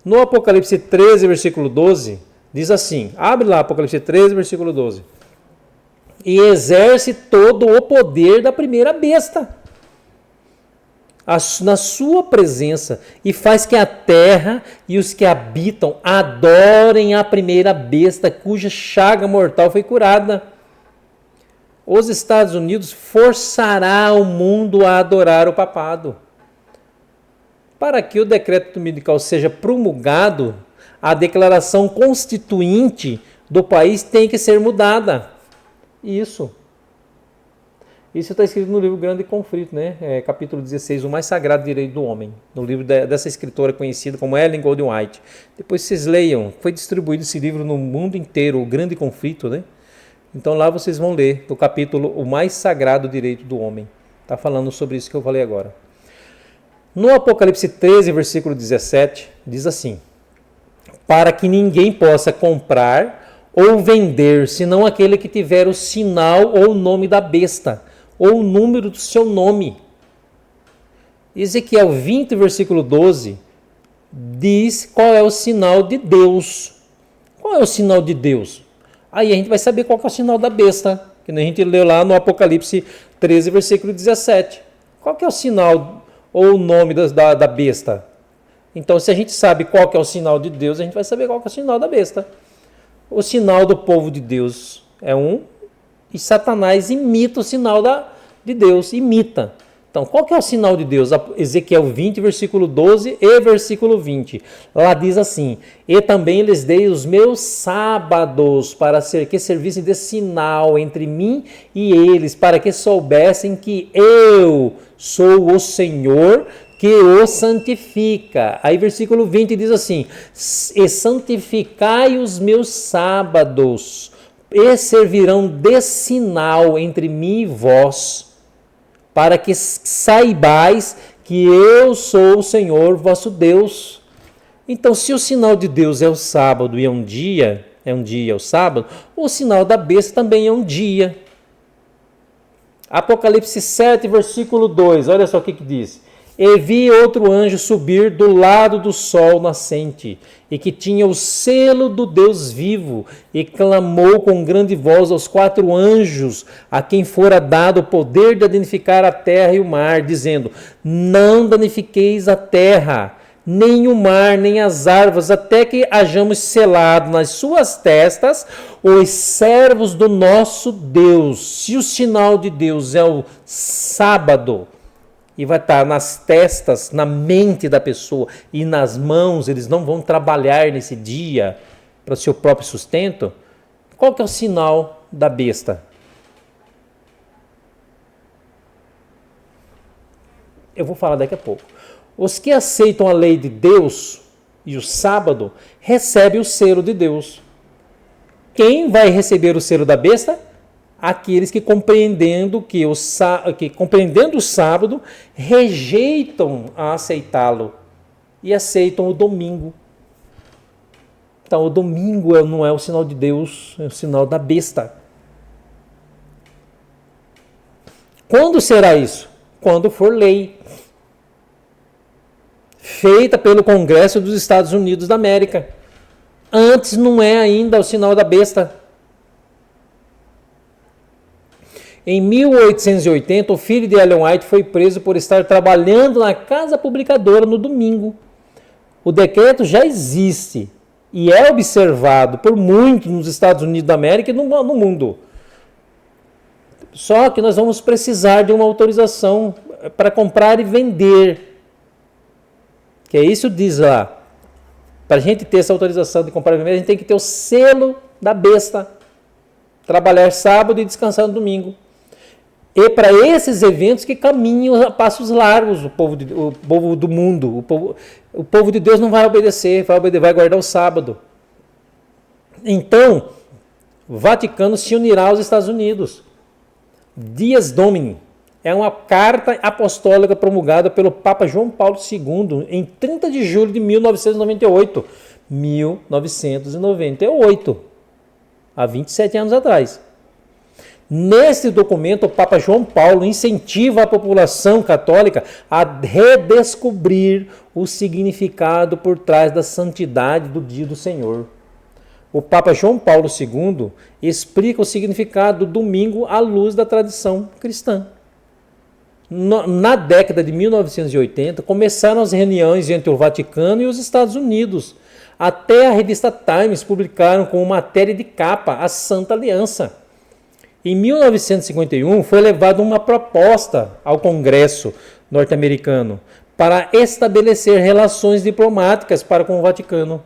No Apocalipse 13, versículo 12, diz assim, abre lá Apocalipse 13, versículo 12. E exerce todo o poder da primeira besta na sua presença, e faz que a terra e os que habitam adorem a primeira besta, cuja chaga mortal foi curada. Os Estados Unidos forçará o mundo a adorar o papado. Para que o decreto dominical seja promulgado, a declaração constituinte do país tem que ser mudada. Isso está escrito no livro Grande Conflito, né? Capítulo 16, o mais sagrado direito do homem, no livro dessa escritora conhecida como Ellen Gold White. Depois vocês leiam, foi distribuído esse livro no mundo inteiro, o Grande Conflito, né? Então lá vocês vão ler do capítulo o mais sagrado direito do homem. Está falando sobre isso que eu falei agora. No Apocalipse 13, versículo 17, diz assim: para que ninguém possa comprar ou vender, senão aquele que tiver o sinal ou o nome da besta, ou o número do seu nome. Ezequiel 20, versículo 12, diz qual é o sinal de Deus. Qual é o sinal de Deus? Aí a gente vai saber qual é o sinal da besta, que a gente leu lá no Apocalipse 13, versículo 17. Qual que é o sinal ou o nome da besta? Então, se a gente sabe qual que é o sinal de Deus, a gente vai saber qual que é o sinal da besta. O sinal do povo de Deus é um, e Satanás imita o sinal de Deus, imita. Então, qual que é o sinal de Deus? Ezequiel 20, versículo 12 e versículo 20. Lá diz assim: e também lhes dei os meus sábados para que servissem de sinal entre mim e eles, para que soubessem que eu sou o Senhor que os santifica. Aí versículo 20 diz assim: e santificai os meus sábados, e servirão de sinal entre mim e vós, para que saibais que eu sou o Senhor vosso Deus. Então, se o sinal de Deus é o sábado e é um dia o sábado, o sinal da besta também é um dia. Apocalipse 7, versículo 2, olha só o que diz. E vi outro anjo subir do lado do sol nascente, e que tinha o selo do Deus vivo, e clamou com grande voz aos 4 anjos, a quem fora dado o poder de danificar a terra e o mar, dizendo: não danifiqueis a terra, nem o mar, nem as árvores, até que hajamos selado nas suas testas os servos do nosso Deus. Se o sinal de Deus é o sábado, e vai estar nas testas, na mente da pessoa e nas mãos, eles não vão trabalhar nesse dia para o seu próprio sustento, qual que é o sinal da besta? Eu vou falar daqui a pouco. Os que aceitam a lei de Deus e o sábado recebem o selo de Deus. Quem vai receber o selo da besta? Aqueles que compreendendo o sábado rejeitam a aceitá-lo e aceitam o domingo. Então, o domingo não é o sinal de Deus, é o sinal da besta. Quando será isso? Quando for lei feita pelo Congresso dos Estados Unidos da América. Antes não é ainda o sinal da besta. Em 1880, o filho de Ellen White foi preso por estar trabalhando na casa publicadora no domingo. O decreto já existe e é observado por muitos nos Estados Unidos da América e no mundo. Só que nós vamos precisar de uma autorização para comprar e vender. Que é isso diz lá. Para a gente ter essa autorização de comprar e vender, a gente tem que ter o selo da besta. Trabalhar sábado e descansar no domingo. E para esses eventos que caminham a passos largos o povo do mundo. O povo de Deus não vai obedecer, vai guardar o sábado. Então, o Vaticano se unirá aos Estados Unidos. Dies Domini é uma carta apostólica promulgada pelo Papa João Paulo II em 30 de julho de 1998. 1998. Há 27 anos atrás. Nesse documento, o Papa João Paulo incentiva a população católica a redescobrir o significado por trás da santidade do dia do Senhor. O Papa João Paulo II explica o significado do domingo à luz da tradição cristã. Na década de 1980, começaram as reuniões entre o Vaticano e os Estados Unidos. Até a revista Times publicaram como matéria de capa a Santa Aliança. Em 1951, foi levada uma proposta ao Congresso norte-americano para estabelecer relações diplomáticas para com o Vaticano.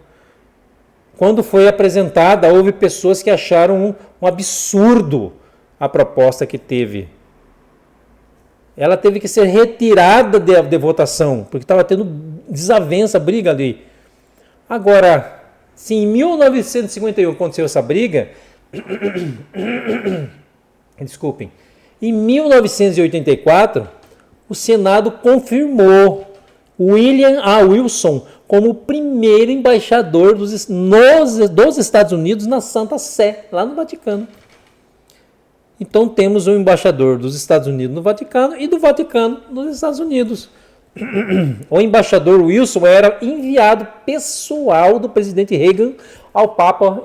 Quando foi apresentada, houve pessoas que acharam um absurdo a proposta que teve. Ela teve que ser retirada de votação, porque estava tendo desavença, briga ali. Agora, se em 1951 aconteceu essa briga... Desculpem. Em 1984, o Senado confirmou William A. Wilson como o primeiro embaixador dos Estados Unidos na Santa Sé, lá no Vaticano. Então temos o embaixador dos Estados Unidos no Vaticano e do Vaticano nos Estados Unidos. O embaixador Wilson era enviado pessoal do presidente Reagan ao Papa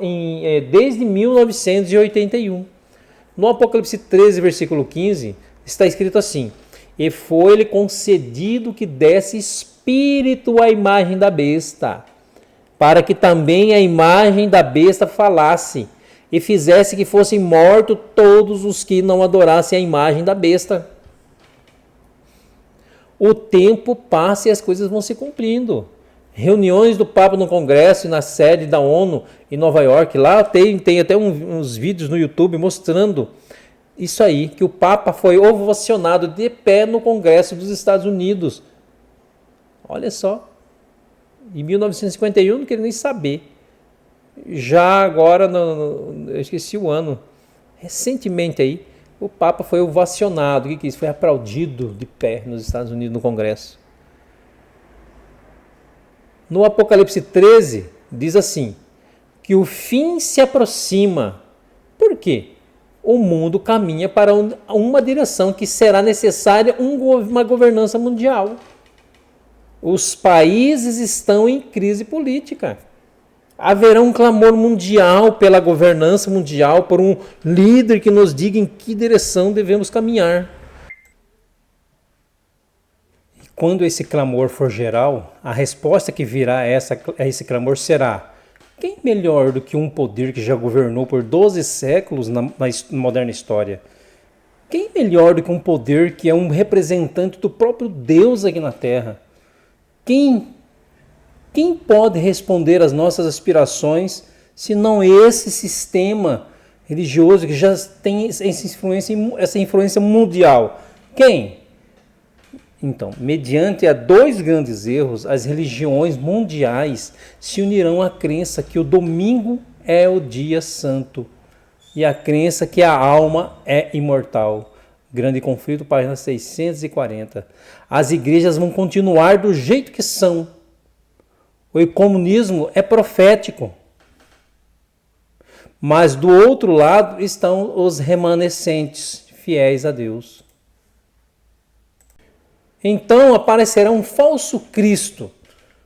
desde 1981. No Apocalipse 13, versículo 15, está escrito assim: E foi-lhe concedido que desse espírito à imagem da besta, para que também a imagem da besta falasse, e fizesse que fossem mortos todos os que não adorassem a imagem da besta. O tempo passa e as coisas vão se cumprindo. Reuniões do Papa no Congresso e na sede da ONU em Nova York, lá tem até uns vídeos no YouTube mostrando isso aí, que o Papa foi ovacionado de pé no Congresso dos Estados Unidos. Olha só, em 1951 não queria nem saber. Já agora, eu esqueci o ano, recentemente aí, o Papa foi ovacionado, o que é isso? Foi aplaudido de pé nos Estados Unidos no Congresso. No Apocalipse 13, diz assim, que o fim se aproxima. Por quê? O mundo caminha para uma direção que será necessária uma governança mundial. Os países estão em crise política. Haverá um clamor mundial pela governança mundial, por um líder que nos diga em que direção devemos caminhar. E quando esse clamor for geral, a resposta que virá a esse clamor será: quem melhor do que um poder que já governou por 12 séculos na moderna história? Quem melhor do que um poder que é um representante do próprio Deus aqui na Terra? Quem pode responder às nossas aspirações, se não esse sistema religioso que já tem essa influência mundial? Quem? Então, mediante a dois grandes erros, as religiões mundiais se unirão à crença que o domingo é o dia santo e a crença que a alma é imortal. Grande Conflito, página 640. As igrejas vão continuar do jeito que são. O comunismo é profético. Mas do outro lado estão os remanescentes, fiéis a Deus. Então aparecerá um falso Cristo,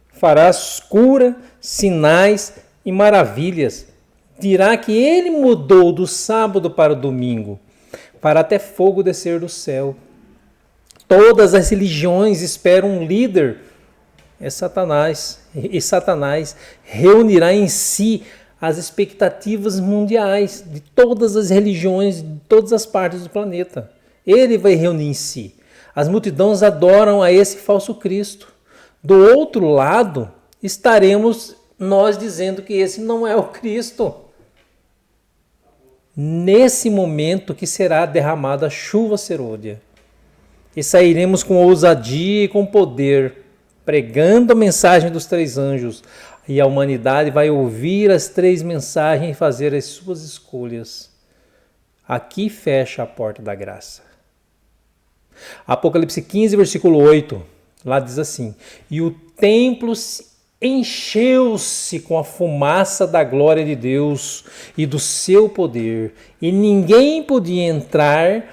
fará cura, sinais e maravilhas. Dirá que ele mudou do sábado para o domingo, para até fogo descer do céu. Todas as religiões esperam um líder, é Satanás. E Satanás reunirá em si as expectativas mundiais de todas as religiões, de todas as partes do planeta. Ele vai reunir em si. As multidões adoram a esse falso Cristo. Do outro lado, estaremos nós dizendo que esse não é o Cristo. Nesse momento que será derramada a chuva serôdia. E sairemos com ousadia e com poder, pregando a mensagem dos três anjos. E a humanidade vai ouvir as três mensagens e fazer as suas escolhas. Aqui fecha a porta da graça. Apocalipse 15, versículo 8, lá diz assim: e o templo encheu-se com a fumaça da glória de Deus e do seu poder, e ninguém podia entrar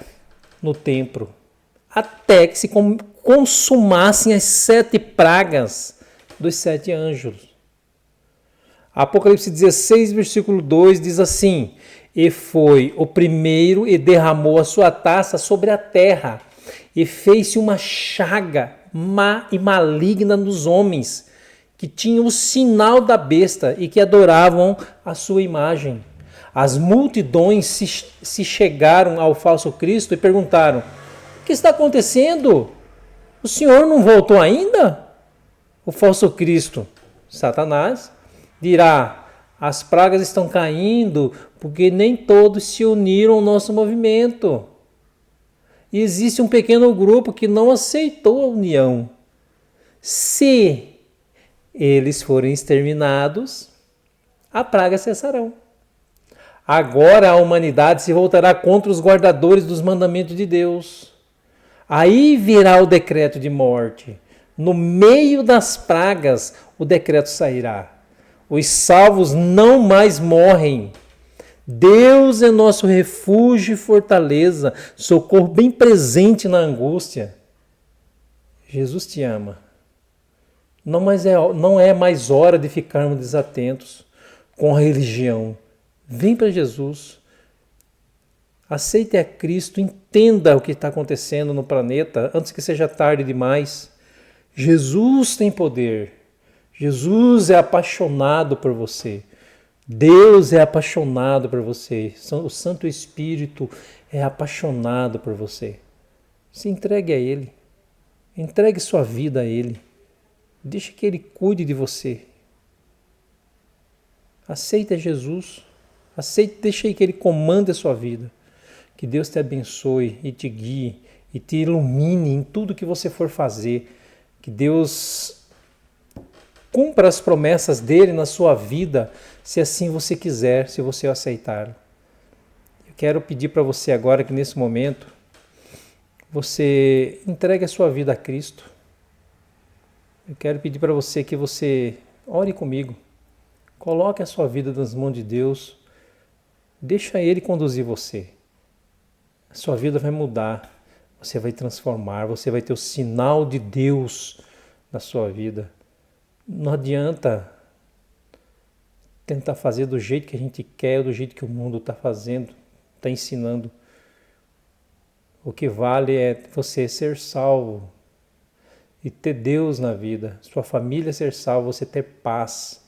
no templo, até que se consumassem as 7 pragas dos 7 anjos. Apocalipse 16, versículo 2 diz assim: e foi o primeiro e derramou a sua taça sobre a terra, e fez-se uma chaga má e maligna nos homens, que tinham o sinal da besta e que adoravam a sua imagem. As multidões se chegaram ao falso Cristo e perguntaram: o que está acontecendo? O Senhor não voltou ainda? O falso Cristo, Satanás, dirá: as pragas estão caindo porque nem todos se uniram ao nosso movimento. E existe um pequeno grupo que não aceitou a união. Se eles forem exterminados, a praga cessarão. Agora a humanidade se voltará contra os guardadores dos mandamentos de Deus. Aí virá o decreto de morte. No meio das pragas, o decreto sairá. Os salvos não mais morrem. Deus é nosso refúgio e fortaleza, socorro bem presente na angústia. Jesus te ama. Não é mais hora de ficarmos desatentos com a religião. Vem para Jesus. Aceite a Cristo, entenda o que está acontecendo no planeta antes que seja tarde demais. Jesus tem poder. Jesus é apaixonado por você. Deus é apaixonado por você. O Santo Espírito é apaixonado por você. Se entregue a Ele. Entregue sua vida a Ele. Deixe que Ele cuide de você. Aceite Jesus. Deixe que Ele comande a sua vida. Que Deus te abençoe e te guie e te ilumine em tudo que você for fazer. Que Deus cumpra as promessas dele na sua vida, se assim você quiser, se você aceitar. Eu quero pedir para você agora que nesse momento você entregue a sua vida a Cristo. Eu quero pedir para você que você ore comigo. Coloque a sua vida nas mãos de Deus. Deixa Ele conduzir você. A sua vida vai mudar. Você vai transformar. Você vai ter o sinal de Deus na sua vida. Não adianta tentar fazer do jeito que a gente quer, ou do jeito que o mundo está fazendo, está ensinando. O que vale é você ser salvo e ter Deus na vida, sua família ser salva, você ter paz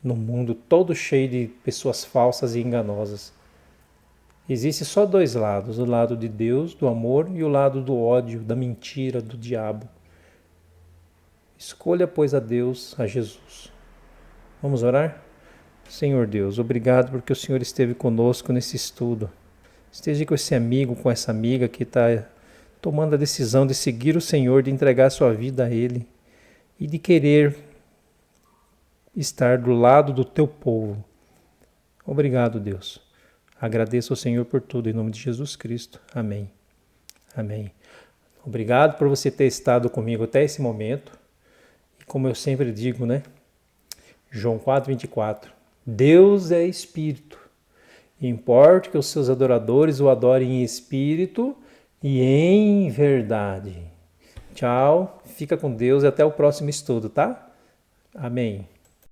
no mundo todo cheio de pessoas falsas e enganosas. Existe só dois lados, o lado de Deus, do amor, e o lado do ódio, da mentira, do diabo. Escolha, pois, a Deus, a Jesus. Vamos orar? Senhor Deus, obrigado porque o Senhor esteve conosco nesse estudo. Esteja com esse amigo, com essa amiga que está tomando a decisão de seguir o Senhor, de entregar sua vida a Ele e de querer estar do lado do teu povo. Obrigado, Deus. Agradeço ao Senhor por tudo, em nome de Jesus Cristo. Amém. Amém. Obrigado por você ter estado comigo até esse momento. E como eu sempre digo, né? João 4:24. Deus é Espírito. Importa que os seus adoradores o adorem em espírito e em verdade. Tchau, fica com Deus e até o próximo estudo, tá? Amém.